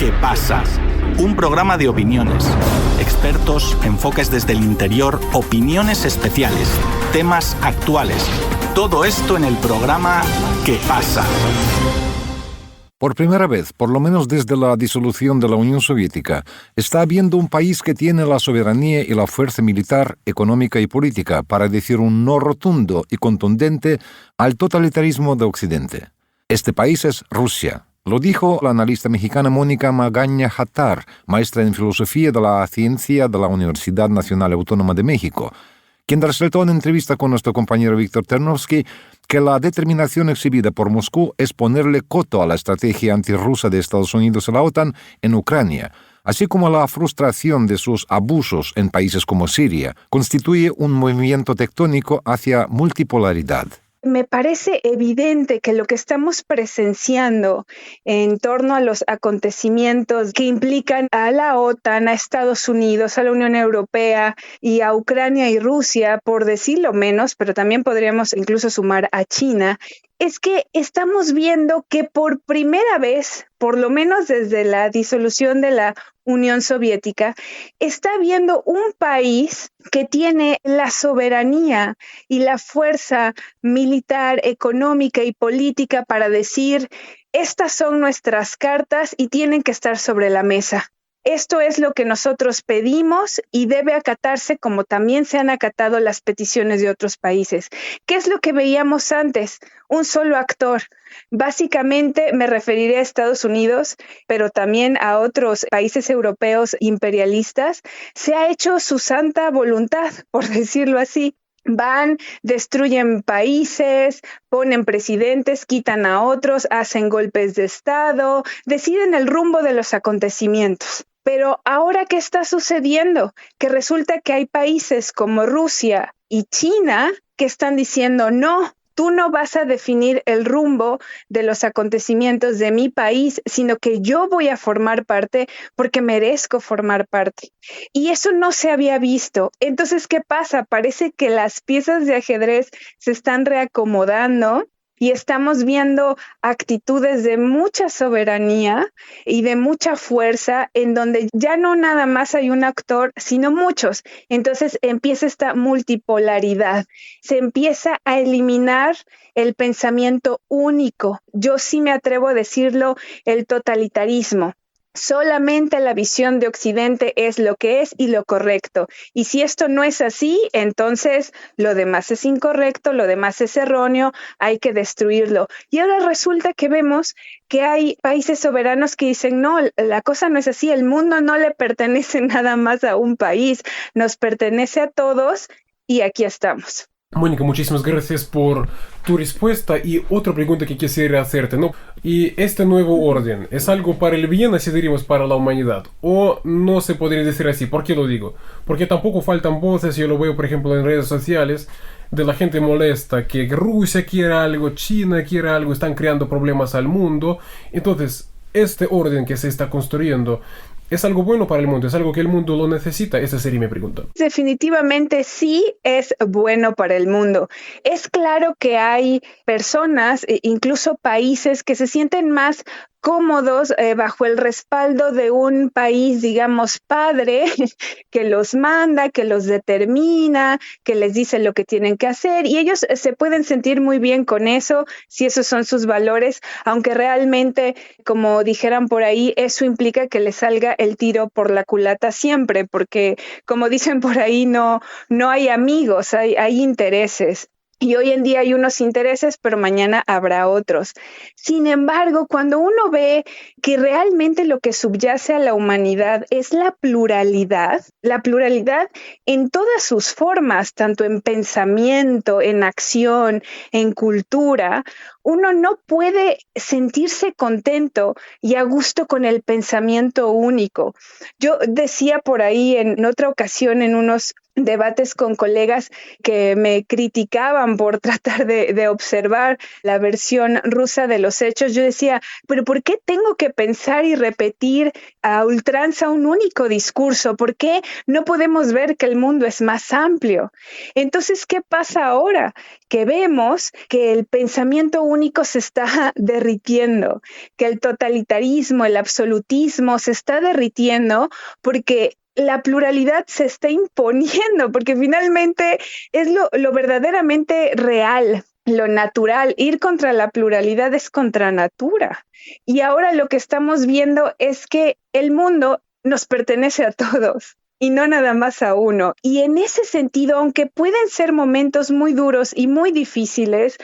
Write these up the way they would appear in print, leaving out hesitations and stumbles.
¿Qué pasa? Un programa de opiniones, expertos, enfoques desde el interior, opiniones especiales, temas actuales. Todo esto en el programa ¿Qué pasa? Por primera vez, por lo menos desde la disolución de la Unión Soviética, está habiendo un país que tiene la soberanía y la fuerza militar, económica y política para decir un no rotundo y contundente al totalitarismo de Occidente. Este país es Rusia. Lo dijo la analista mexicana Mónica Magaña Hattar, maestra en Filosofía de la Ciencia de la Universidad Nacional Autónoma de México, quien resaltó en entrevista con nuestro compañero Víctor Ternovsky que la determinación exhibida por Moscú es ponerle coto a la estrategia antirrusa de Estados Unidos y la OTAN en Ucrania, así como la frustración de sus abusos en países como Siria, constituye un movimiento tectónico hacia multipolaridad. Me parece evidente que lo que estamos presenciando en torno a los acontecimientos que implican a la OTAN, a Estados Unidos, a la Unión Europea y a Ucrania y Rusia, por decirlo menos, pero también podríamos incluso sumar a China, es que estamos viendo que por primera vez, por lo menos desde la disolución de la Unión Soviética, está habiendo un país que tiene la soberanía y la fuerza militar, económica y política para decir, estas son nuestras cartas y tienen que estar sobre la mesa. Esto es lo que nosotros pedimos y debe acatarse como también se han acatado las peticiones de otros países. ¿Qué es lo que veíamos antes? Un solo actor. Básicamente me referiré a Estados Unidos, pero también a otros países europeos imperialistas. Se ha hecho su santa voluntad, por decirlo así. Van, destruyen países, ponen presidentes, quitan a otros, hacen golpes de Estado, deciden el rumbo de los acontecimientos. Pero ahora, ¿qué está sucediendo? Que resulta que hay países como Rusia y China que están diciendo no. Tú no vas a definir el rumbo de los acontecimientos de mi país, sino que yo voy a formar parte porque merezco formar parte. Y eso no se había visto. Entonces, ¿qué pasa? Parece que las piezas de ajedrez se están reacomodando y estamos viendo actitudes de mucha soberanía y de mucha fuerza en donde ya no nada más hay un actor, sino muchos. Entonces empieza esta multipolaridad. Se empieza a eliminar el pensamiento único. Yo sí me atrevo a decirlo, el totalitarismo. Solamente la visión de Occidente es lo que es y lo correcto. Y si esto no es así, entonces lo demás es incorrecto, lo demás es erróneo, hay que destruirlo. Y ahora resulta que vemos que hay países soberanos que dicen, no, la cosa no es así, el mundo no le pertenece nada más a un país, nos pertenece a todos y aquí estamos. Mónica, muchísimas gracias por tu respuesta y otra pregunta que quisiera hacerte, ¿no? ¿Y este nuevo orden es algo para el bien, así diríamos, para la humanidad? ¿O no se podría decir así? ¿Por qué lo digo? Porque tampoco faltan voces, yo lo veo por ejemplo en redes sociales, de la gente molesta que Rusia quiera algo, China quiera algo, están creando problemas al mundo. Entonces, este orden que se está construyendo, ¿es algo bueno para el mundo? ¿Es algo que el mundo lo necesita? Esa sería mi pregunta. Definitivamente sí es bueno para el mundo. Es claro que hay personas, incluso países, que se sienten más cómodos bajo el respaldo de un país, digamos, padre, que los manda, que los determina, que les dice lo que tienen que hacer, y ellos se pueden sentir muy bien con eso, si esos son sus valores, aunque realmente, como dijeran por ahí, eso implica que les salga el tiro por la culata siempre, porque, como dicen por ahí, no hay amigos, hay intereses. Y hoy en día hay unos intereses, pero mañana habrá otros. Sin embargo, cuando uno ve que realmente lo que subyace a la humanidad es la pluralidad en todas sus formas, tanto en pensamiento, en acción, en cultura, uno no puede sentirse contento y a gusto con el pensamiento único. Yo decía por ahí en otra ocasión en unos debates con colegas que me criticaban por tratar de observar la versión rusa de los hechos. Yo decía, pero ¿por qué tengo que pensar y repetir a ultranza un único discurso? ¿Por qué no podemos ver que el mundo es más amplio? Entonces, ¿qué pasa ahora? Que vemos que el pensamiento único se está derritiendo, que el totalitarismo, el absolutismo se está derritiendo porque la pluralidad se está imponiendo, porque finalmente es lo verdaderamente real, lo natural. Ir contra la pluralidad es contra natura. Y ahora lo que estamos viendo es que el mundo nos pertenece a todos y no nada más a uno. Y en ese sentido, aunque pueden ser momentos muy duros y muy difíciles,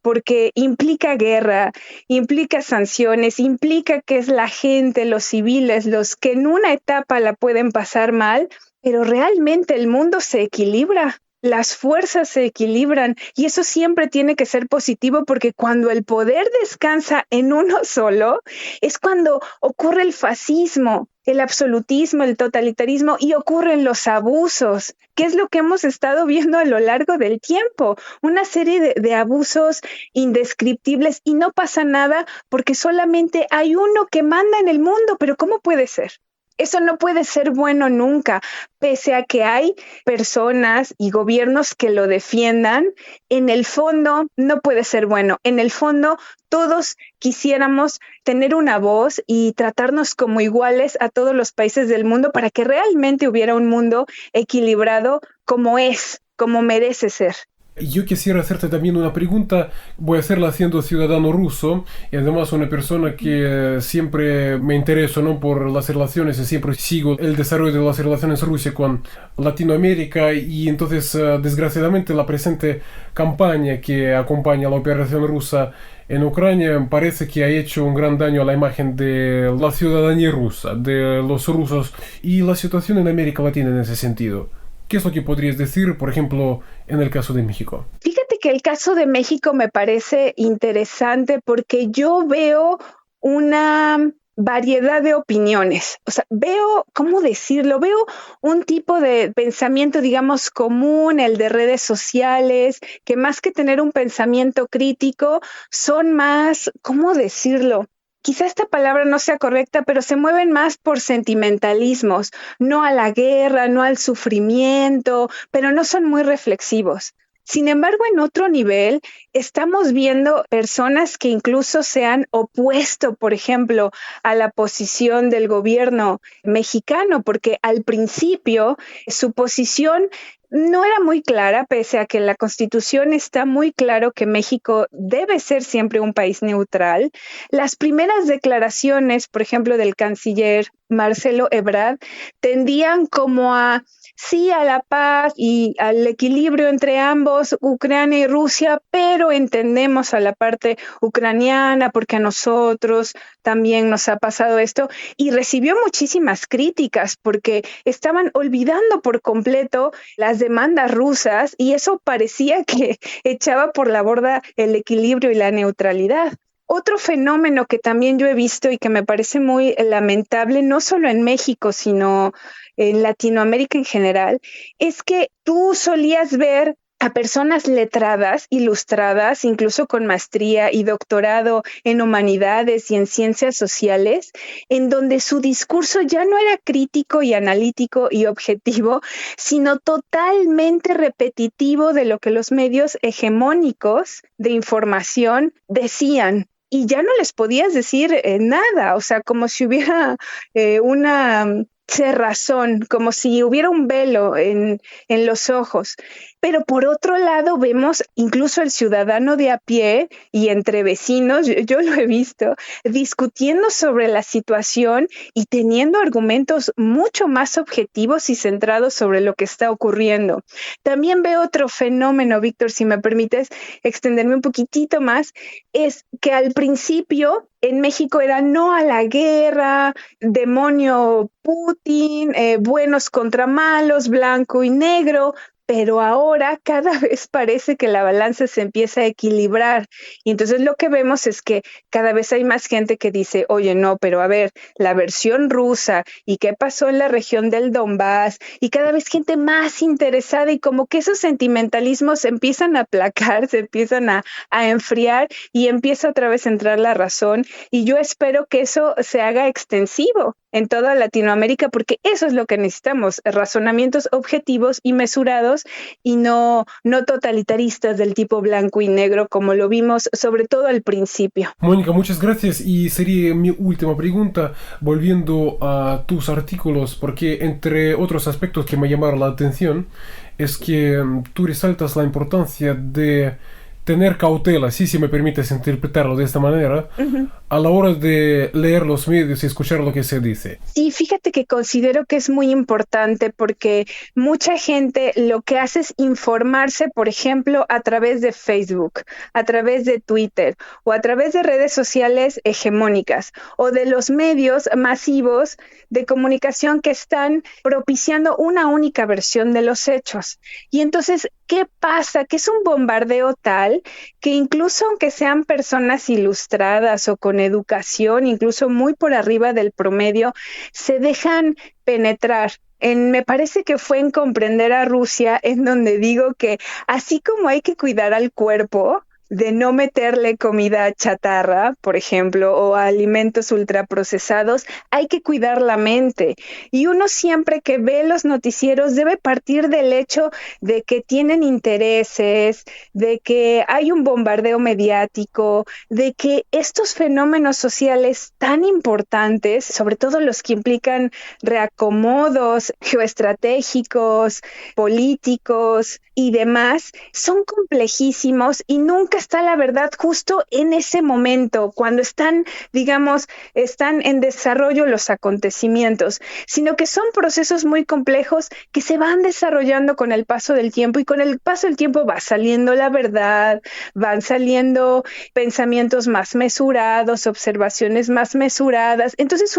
porque implica guerra, implica sanciones, implica que es la gente, los civiles, los que en una etapa la pueden pasar mal, pero realmente el mundo se equilibra. Las fuerzas se equilibran y eso siempre tiene que ser positivo, porque cuando el poder descansa en uno solo es cuando ocurre el fascismo, el absolutismo, el totalitarismo, y ocurren los abusos, que es lo que hemos estado viendo a lo largo del tiempo, una serie de abusos indescriptibles, y no pasa nada porque solamente hay uno que manda en el mundo. Pero ¿cómo puede ser? Eso no puede ser bueno nunca, pese a que hay personas y gobiernos que lo defiendan. En el fondo no puede ser bueno. En el fondo todos quisiéramos tener una voz y tratarnos como iguales a todos los países del mundo, para que realmente hubiera un mundo equilibrado como es, como merece ser. Yo quisiera hacerte también una pregunta, voy a hacerla siendo ciudadano ruso y además una persona que siempre me intereso, ¿no?, por las relaciones, y siempre sigo el desarrollo de las relaciones Rusia con Latinoamérica. Y entonces, desgraciadamente, la presente campaña que acompaña la operación rusa en Ucrania parece que ha hecho un gran daño a la imagen de la ciudadanía rusa, de los rusos, y la situación en América Latina en ese sentido. ¿Qué es lo que podrías decir, por ejemplo, en el caso de México? Fíjate que el caso de México me parece interesante porque yo veo una variedad de opiniones. O sea, veo, ¿cómo decirlo? Veo un tipo de pensamiento, digamos, común, el de redes sociales, que más que tener un pensamiento crítico, son más, ¿cómo decirlo? Quizá esta palabra no sea correcta, pero se mueven más por sentimentalismos, no a la guerra, no al sufrimiento, pero no son muy reflexivos. Sin embargo, en otro nivel, estamos viendo personas que incluso se han opuesto, por ejemplo, a la posición del gobierno mexicano, porque al principio su posición no era muy clara, pese a que en la Constitución está muy claro que México debe ser siempre un país neutral. Las primeras declaraciones, por ejemplo, del canciller Marcelo Ebrard, tendían como a sí a la paz y al equilibrio entre ambos, Ucrania y Rusia, pero entendemos a la parte ucraniana porque a nosotros también nos ha pasado esto, y recibió muchísimas críticas porque estaban olvidando por completo las demandas rusas, y eso parecía que echaba por la borda el equilibrio y la neutralidad. Otro fenómeno que también yo he visto y que me parece muy lamentable, no solo en México, sino en Latinoamérica en general, es que tú solías ver a personas letradas, ilustradas, incluso con maestría y doctorado en humanidades y en ciencias sociales, en donde su discurso ya no era crítico y analítico y objetivo, sino totalmente repetitivo de lo que los medios hegemónicos de información decían. Y ya no les podías decir nada, o sea, como si hubiera una cerrazón, como si hubiera un velo en los ojos. Pero por otro lado vemos incluso el ciudadano de a pie y entre vecinos, yo lo he visto, discutiendo sobre la situación y teniendo argumentos mucho más objetivos y centrados sobre lo que está ocurriendo. También veo otro fenómeno, Víctor, si me permites extenderme un poquitito más, es que al principio en México era no a la guerra, demonio Putin, buenos contra malos, blanco y negro, pero ahora cada vez parece que la balanza se empieza a equilibrar. Y entonces lo que vemos es que cada vez hay más gente que dice, oye, no, pero a ver, la versión rusa y qué pasó en la región del Donbass, y cada vez gente más interesada, y como que esos sentimentalismos se empiezan a aplacar, se empiezan a enfriar y empieza otra vez a entrar la razón. Y yo espero que eso se haga extensivo en toda Latinoamérica, porque eso es lo que necesitamos, razonamientos objetivos y mesurados y no totalitaristas del tipo blanco y negro como lo vimos sobre todo al principio. Mónica, muchas gracias, y sería mi última pregunta, volviendo a tus artículos, porque entre otros aspectos que me llamaron la atención es que tú resaltas la importancia de tener cautela, si me permites interpretarlo de esta manera, a la hora de leer los medios y escuchar lo que se dice. Sí, fíjate que considero que es muy importante porque mucha gente lo que hace es informarse, por ejemplo, a través de Facebook, a través de Twitter o a través de redes sociales hegemónicas o de los medios masivos de comunicación que están propiciando una única versión de los hechos. Y entonces, ¿qué pasa? Que es un bombardeo tal que incluso aunque sean personas ilustradas o con educación, incluso muy por arriba del promedio, se dejan penetrar. Me parece que fue en Comprender a Rusia en donde digo que así como hay que cuidar al cuerpo, de no meterle comida chatarra, por ejemplo, o alimentos ultraprocesados, hay que cuidar la mente. Y uno siempre que ve los noticieros debe partir del hecho de que tienen intereses, de que hay un bombardeo mediático, de que estos fenómenos sociales tan importantes, sobre todo los que implican reacomodos geoestratégicos, políticos y demás, son complejísimos y nunca está la verdad justo en ese momento, cuando están en desarrollo los acontecimientos, sino que son procesos muy complejos que se van desarrollando con el paso del tiempo, y con el paso del tiempo va saliendo la verdad, van saliendo pensamientos más mesurados, observaciones más mesuradas. Entonces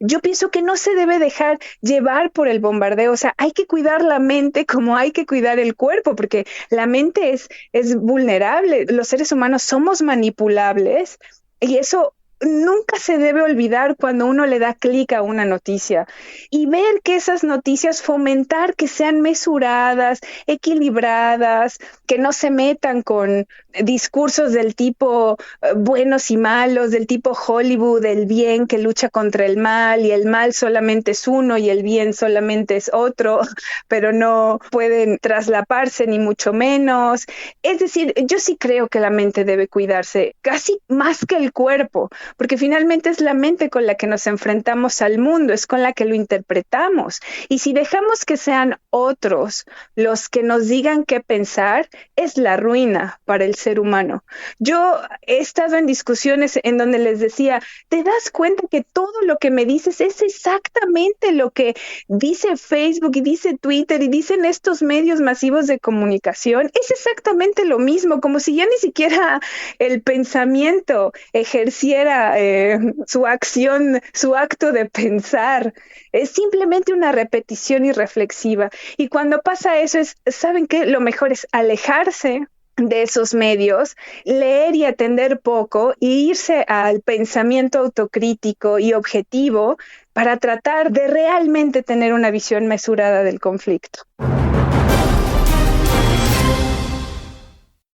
yo pienso que no se debe dejar llevar por el bombardeo, o sea, hay que cuidar la mente como hay que cuidar el cuerpo, porque la mente es vulnerable. Los seres humanos somos manipulables y eso nunca se debe olvidar cuando uno le da clic a una noticia, y ver que esas noticias, fomentar que sean mesuradas, equilibradas, que no se metan con discursos del tipo buenos y malos, del tipo Hollywood, el bien que lucha contra el mal, y el mal solamente es uno y el bien solamente es otro, pero no pueden traslaparse ni mucho menos. Es decir, yo sí creo que la mente debe cuidarse casi más que el cuerpo, porque finalmente es la mente con la que nos enfrentamos al mundo, es con la que lo interpretamos. Y si dejamos que sean otros los que nos digan qué pensar, es la ruina para el ser humano. Yo he estado en discusiones en donde les decía, ¿te das cuenta que todo lo que me dices es exactamente lo que dice Facebook y dice Twitter y dicen estos medios masivos de comunicación? Es exactamente lo mismo, como si ya ni siquiera el pensamiento ejerciera su acción, su acto de pensar. Es simplemente una repetición irreflexiva. Y cuando pasa eso, ¿saben qué? Lo mejor es alejarse de esos medios, leer y atender poco, e irse al pensamiento autocrítico y objetivo para tratar de realmente tener una visión mesurada del conflicto.